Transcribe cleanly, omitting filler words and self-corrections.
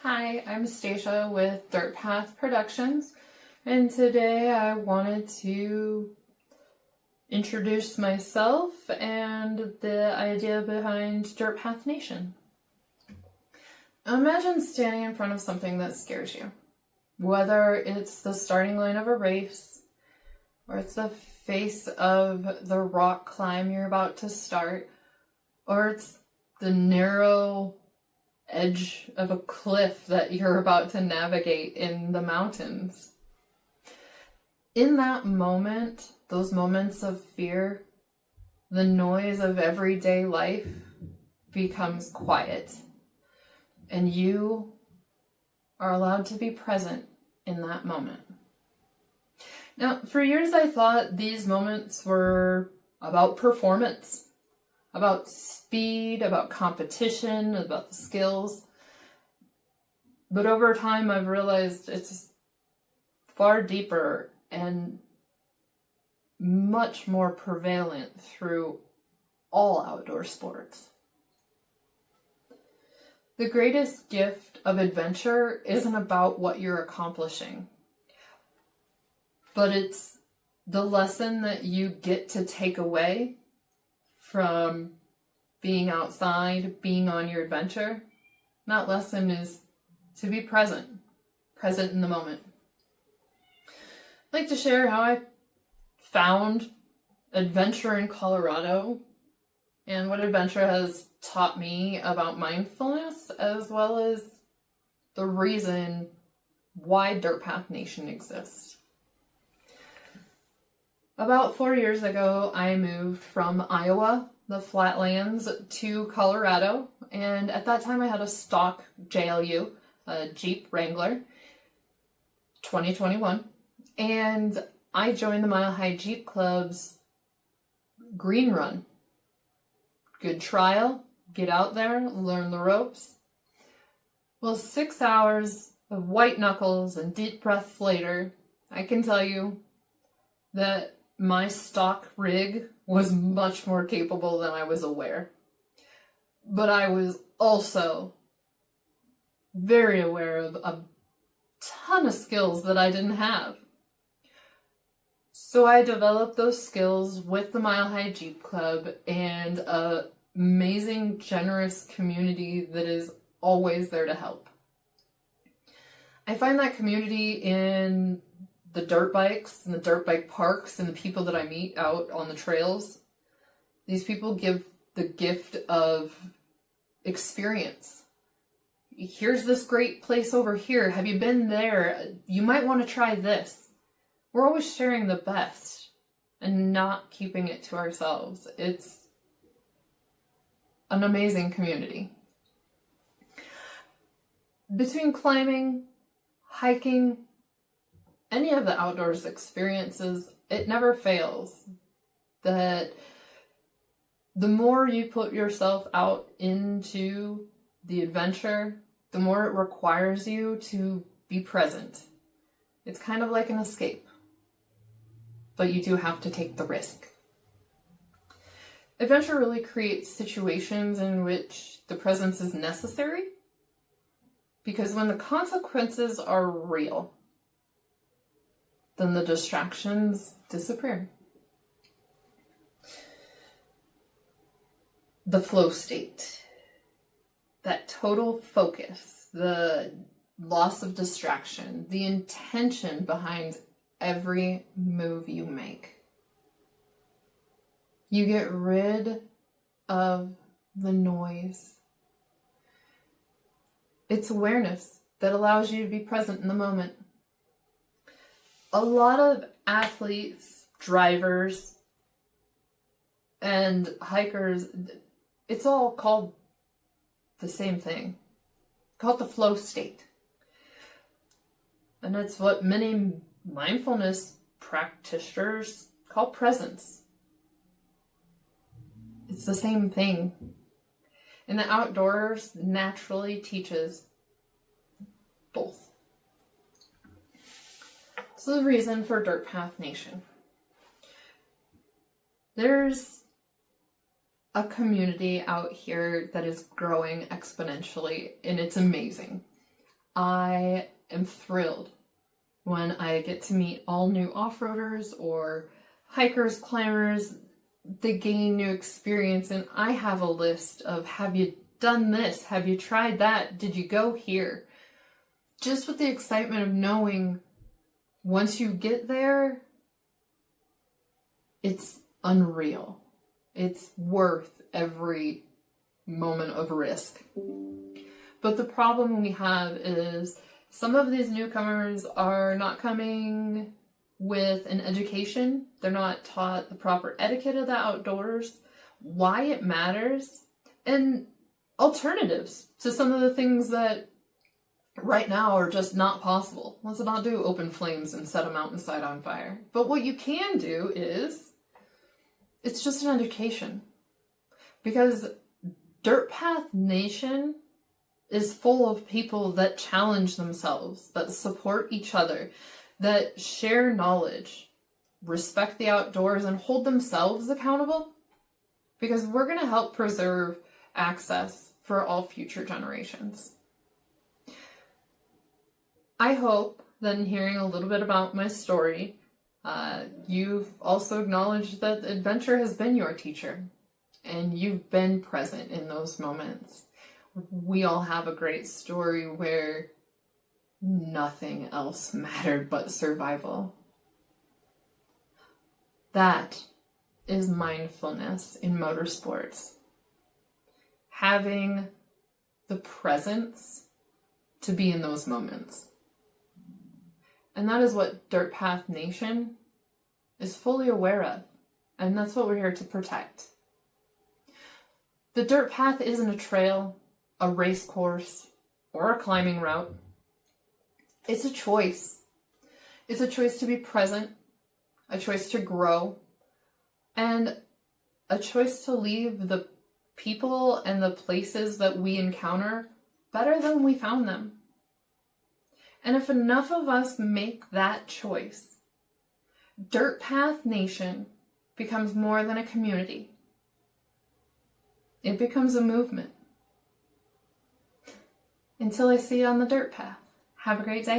Hi, I'm Stacia with Dirt Path Productions, and today I wanted to introduce myself and the idea behind Dirt Path Nation. Imagine standing in front of something that scares you, whether it's the starting line of a race, or it's the face of the rock climb you're about to start, or it's the narrow edge of a cliff that you're about to navigate in the mountains. In that moment, those moments of fear, the noise of everyday life becomes quiet, and you are allowed to be present in that moment. Now, for years I thought these moments were about performance, about speed, about competition, about the skills. But over time, I've realized it's far deeper and much more prevalent through all outdoor sports. The greatest gift of adventure isn't about what you're accomplishing, but it's the lesson that you get to take away from being outside, being on your adventure. That lesson is to be present in the moment. I'd like to share how I found adventure in Colorado and what adventure has taught me about mindfulness, as well as the reason why Dirt Path Nation exists. About 4 years ago, I moved from Iowa, the flatlands, to Colorado, and at that time I had a stock JLU, a Jeep Wrangler, 2021, and I joined the Mile High Jeep Club's green run. Good trial, get out there, learn the ropes. Well, 6 hours of white knuckles and deep breaths later, I can tell you that my stock rig was much more capable than I was aware. But I was also very aware of a ton of skills that I didn't have. So I developed those skills with the Mile High Jeep Club and an amazing, generous community that is always there to help. I find that community in the dirt bikes and the dirt bike parks and the people that I meet out on the trails. These people give the gift of experience. Here's this great place over here. Have you been there? You might want to try this. We're always sharing the best and not keeping it to ourselves. It's an amazing community. Between climbing, hiking, any of the outdoors experiences, it never fails that the more you put yourself out into the adventure, the more it requires you to be present. It's kind of like an escape, but you do have to take the risk. Adventure really creates situations in which the presence is necessary, because when the consequences are real, then the distractions disappear. The flow state, that total focus, the loss of distraction, the intention behind every move you make. You get rid of the noise. It's awareness that allows you to be present in the moment. A lot of athletes, drivers, and hikers, it's all called the same thing, called the flow state. And it's what many mindfulness practitioners call presence. It's the same thing. And the outdoors naturally teaches both. So the reason for Dirt Path Nation. There's a community out here that is growing exponentially, and it's amazing. I am thrilled when I get to meet all new off-roaders or hikers, climbers. They gain new experience, and I have a list of, have you done this? Have you tried that? Did you go here? Just with the excitement of knowing once you get there, it's unreal. It's worth every moment of risk. But the problem we have is some of these newcomers are not coming with an education. They're not taught the proper etiquette of the outdoors, why it matters, and alternatives to some of the things that right now are just not possible. Let's not do open flames and set a mountainside on fire. But what you can do is, it's just an education. Because Dirt Path Nation is full of people that challenge themselves, that support each other, that share knowledge, respect the outdoors, and hold themselves accountable. Because we're going to help preserve access for all future generations. I hope that in hearing a little bit about my story, you've also acknowledged that adventure has been your teacher, and you've been present in those moments. We all have a great story where nothing else mattered but survival. That is mindfulness in motorsports. Having the presence to be in those moments. And that is what Dirt Path Nation is fully aware of. And that's what we're here to protect. The dirt path isn't a trail, a race course, or a climbing route. It's a choice. It's a choice to be present, a choice to grow, and a choice to leave the people and the places that we encounter better than we found them. And if enough of us make that choice, Dirt Path Nation becomes more than a community. It becomes a movement. Until I see you on the dirt path, have a great day.